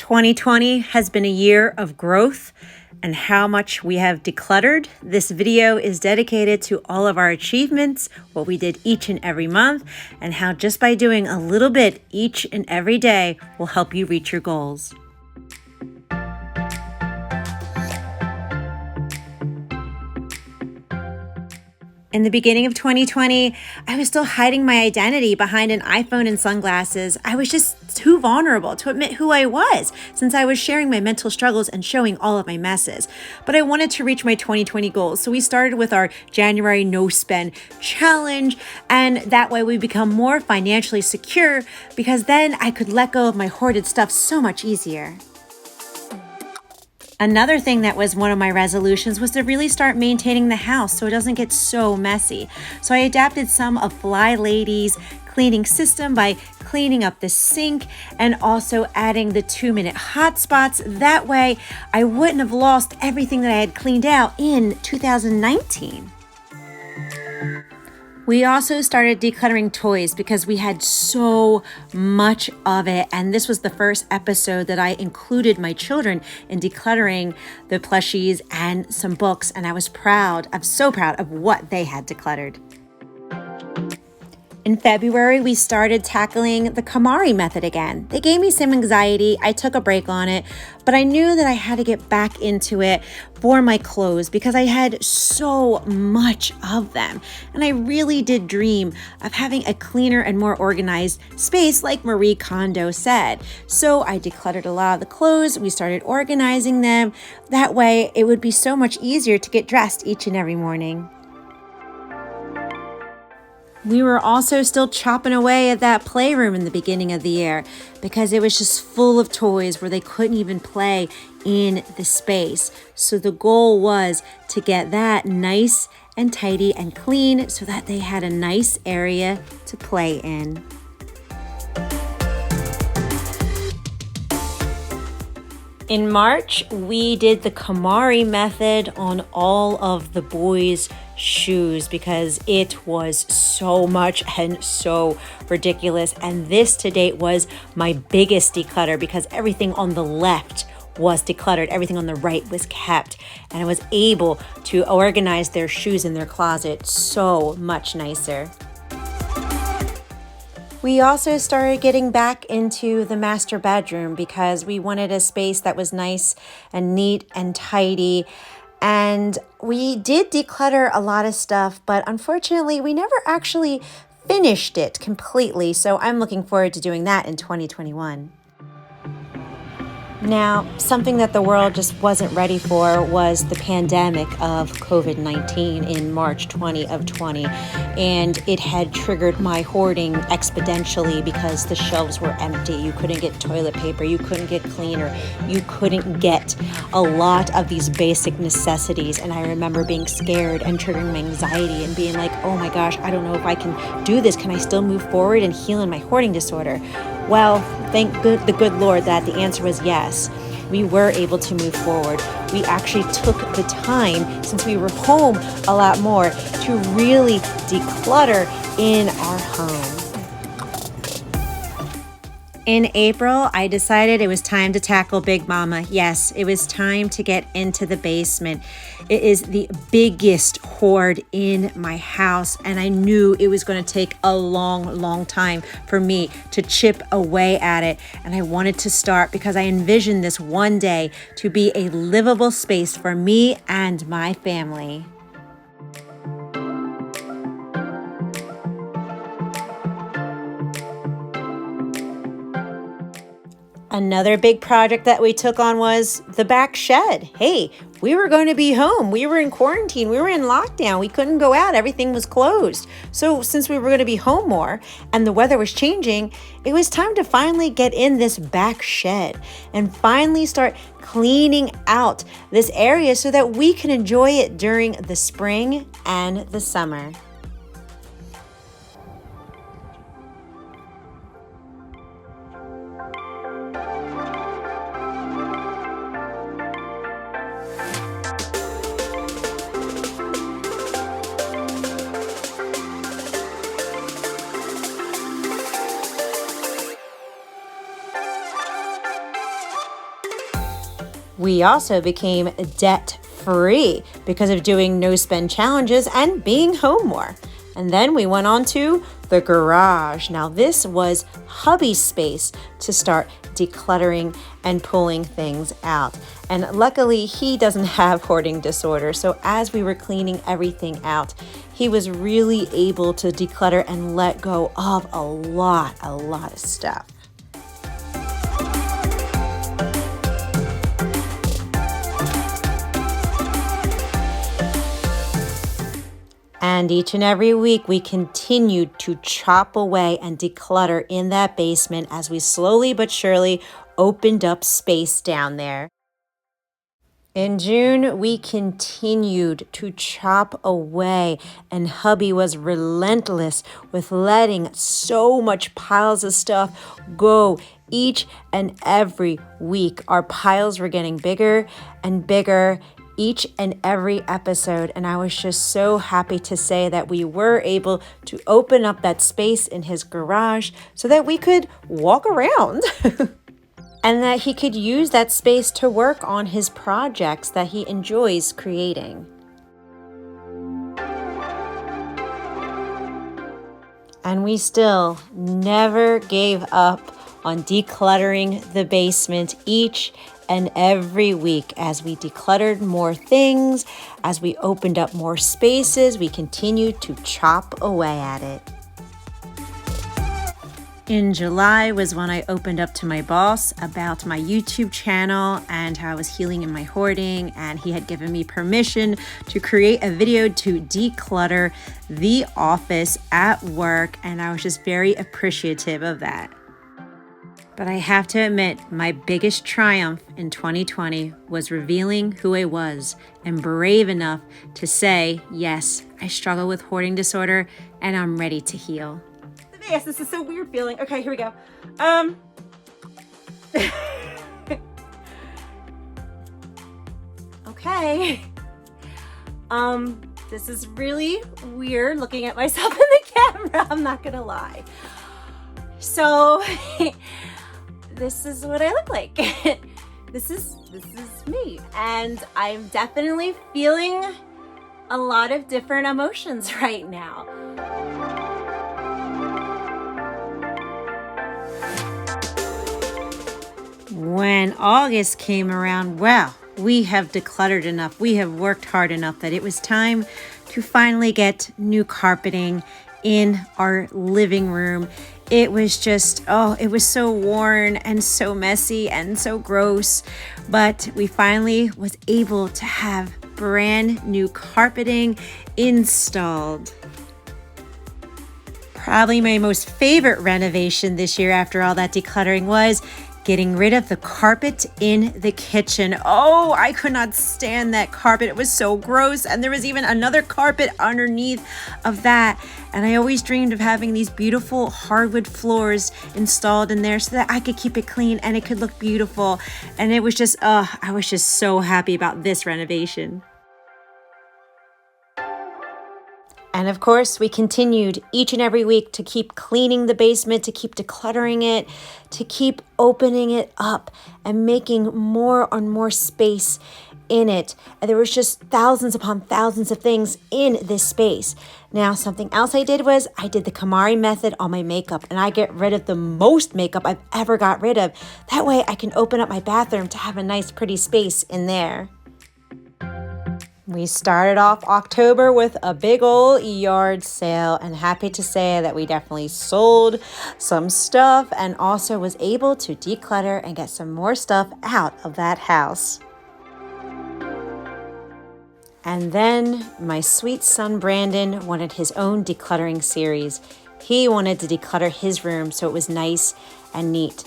2020 has been a year of growth and how much we have decluttered. This video is dedicated to all of our achievements, what we did each and every month, and how just by doing a little bit each and every day will help you reach your goals. In the beginning of 2020, I was still hiding my identity behind an iPhone and sunglasses. I was just too vulnerable to admit who I was, since I was sharing my mental struggles and showing all of my messes. But I wanted to reach my 2020 goals, so we started with our January no spend challenge, and that way we become more financially secure, because then I could let go of my hoarded stuff so much easier. Another thing that was one of my resolutions was to really start maintaining the house so it doesn't get so messy. So I adapted some of Fly Lady's cleaning system by cleaning up the sink and also adding the 2-minute hot spots. That way I wouldn't have lost everything that I had cleaned out in 2019. We also started decluttering toys because we had so much of it. And this was the first episode that I included my children in decluttering the plushies and some books. And I was proud. I'm so proud of what they had decluttered. In February, we started tackling the KonMari method again. They gave me some anxiety. I took a break on it, but I knew that I had to get back into it for my clothes because I had so much of them. And I really did dream of having a cleaner and more organized space like Marie Kondo said. So I decluttered a lot of the clothes. We started organizing them. That way it would be so much easier to get dressed each and every morning. We were also still chopping away at that playroom in the beginning of the year because it was just full of toys where they couldn't even play in the space. So the goal was to get that nice and tidy and clean so that they had a nice area to play in. In March, we did the KonMari method on all of the boys' shoes because it was so much and so ridiculous. And this to date was my biggest declutter because everything on the left was decluttered. Everything on the right was kept. And I was able to organize their shoes in their closet so much nicer. We also started getting back into the master bedroom because we wanted a space that was nice and neat and tidy. And we did declutter a lot of stuff, but unfortunately, we never actually finished it completely. So I'm looking forward to doing that in 2021. Now, something that the world just wasn't ready for was the pandemic of COVID-19 in March 2020. And it had triggered my hoarding exponentially because the shelves were empty. You couldn't get toilet paper, you couldn't get cleaner, you couldn't get a lot of these basic necessities. And I remember being scared and triggering my anxiety and being like, oh my gosh, I don't know if I can do this. Can I still move forward and heal in my hoarding disorder? Well, thank the good Lord that the answer was yes. We were able to move forward. We actually took the time, since we were home a lot more, to really declutter in our home. In April, I decided it was time to tackle Big Mama. Yes, it was time to get into the basement. It is the biggest hoard in my house, and I knew it was going to take a long time for me to chip away at it. And I wanted to start because I envisioned this one day to be a livable space for me and my family. Another big project that we took on was the back shed. Hey, we were going to be home. We were in quarantine. We were in lockdown. We couldn't go out. Everything was closed. So since we were going to be home more and the weather was changing, it was time to finally get in this back shed and finally start cleaning out this area so that we can enjoy it during the spring and the summer. We also became debt free because of doing no spend challenges and being home more. And then we went on to the garage. Now this was hubby's space to start decluttering and pulling things out. And luckily he doesn't have hoarding disorder. So as we were cleaning everything out, he was really able to declutter and let go of a lot of stuff. And each and every week, we continued to chop away and declutter in that basement as we slowly but surely opened up space down there. In June, we continued to chop away, and hubby was relentless with letting so much piles of stuff go each and every week. Our piles were getting bigger and bigger each and every episode, and I was just so happy to say that we were able to open up that space in his garage so that we could walk around and that he could use that space to work on his projects that he enjoys creating. And we still never gave up on decluttering the basement each and every week. As we decluttered more things, as we opened up more spaces, we continued to chop away at it. In July was when I opened up to my boss about my YouTube channel and how I was healing in my hoarding, and he had given me permission to create a video to declutter the office at work, and I was just very appreciative of that. But I have to admit, my biggest triumph in 2020 was revealing who I was and brave enough to say, yes, I struggle with hoarding disorder and I'm ready to heal. Yes, this is so weird feeling. Okay, here we go. Okay. This is really weird looking at myself in the camera. I'm not gonna lie. So, this is what I look like. This is me, and I'm definitely feeling a lot of different emotions right now. When August came around, well, we have decluttered enough. We have worked hard enough that it was time to finally get new carpeting in our living room. It was just, it was so worn and so messy and so gross. But we finally was able to have brand new carpeting installed. Probably my most favorite renovation this year after all that decluttering was getting rid of the carpet in the kitchen. Oh, I could not stand that carpet. It was so gross. And there was even another carpet underneath of that. And I always dreamed of having these beautiful hardwood floors installed in there so that I could keep it clean and it could look beautiful. And it was just, I was just so happy about this renovation. And of course, we continued each and every week to keep cleaning the basement, to keep decluttering it, to keep opening it up and making more and more space in it. And there was just thousands upon thousands of things in this space. Now, something else I did was I did the KonMari method on my makeup, and I get rid of the most makeup I've ever got rid of. That way I can open up my bathroom to have a nice pretty space in there. We started off October with a big old yard sale, and happy to say that we definitely sold some stuff and also was able to declutter and get some more stuff out of that house. And then my sweet son Brandon wanted his own decluttering series. He wanted to declutter his room so it was nice and neat,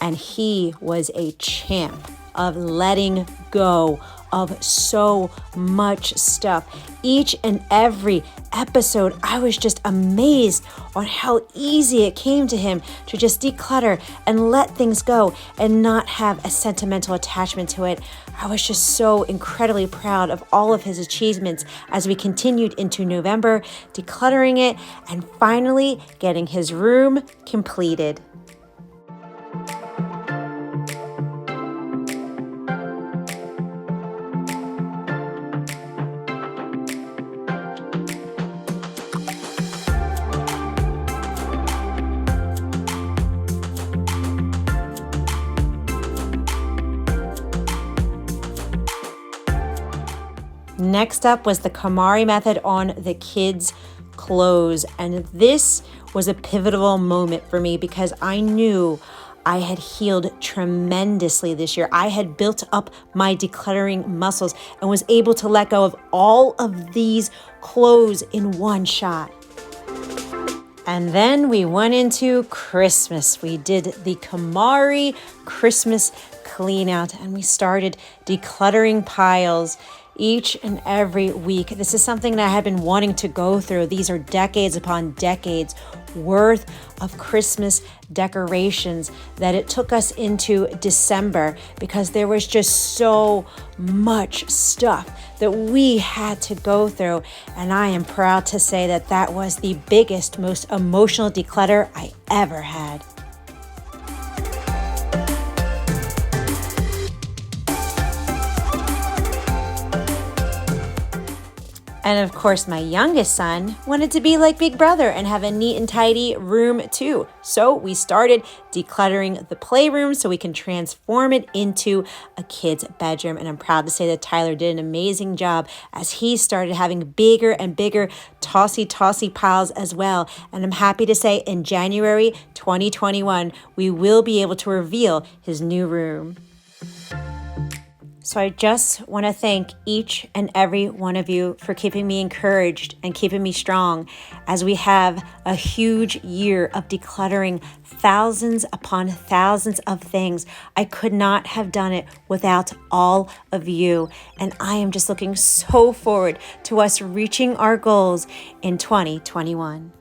and he was a champ of letting go of so much stuff. Each and every episode, I was just amazed on how easy it came to him to just declutter and let things go and not have a sentimental attachment to it. I was just so incredibly proud of all of his achievements as we continued into November, decluttering it and finally getting his room completed. Next up was the KonMari method on the kids' clothes. And this was a pivotal moment for me because I knew I had healed tremendously this year. I had built up my decluttering muscles and was able to let go of all of these clothes in one shot. And then we went into Christmas. We did the KonMari Christmas clean out and we started decluttering piles each and every week. This is something that I had been wanting to go through. These are decades upon decades worth of Christmas decorations that it took us into December because there was just so much stuff that we had to go through. And I am proud to say that that was the biggest, most emotional declutter I ever had. And of course, my youngest son wanted to be like Big Brother and have a neat and tidy room too. So we started decluttering the playroom so we can transform it into a kid's bedroom. And I'm proud to say that Tyler did an amazing job as he started having bigger and bigger tossy piles as well. And I'm happy to say in January 2021, we will be able to reveal his new room. So I just want to thank each and every one of you for keeping me encouraged and keeping me strong as we have a huge year of decluttering thousands upon thousands of things. I could not have done it without all of you. And I am just looking so forward to us reaching our goals in 2021.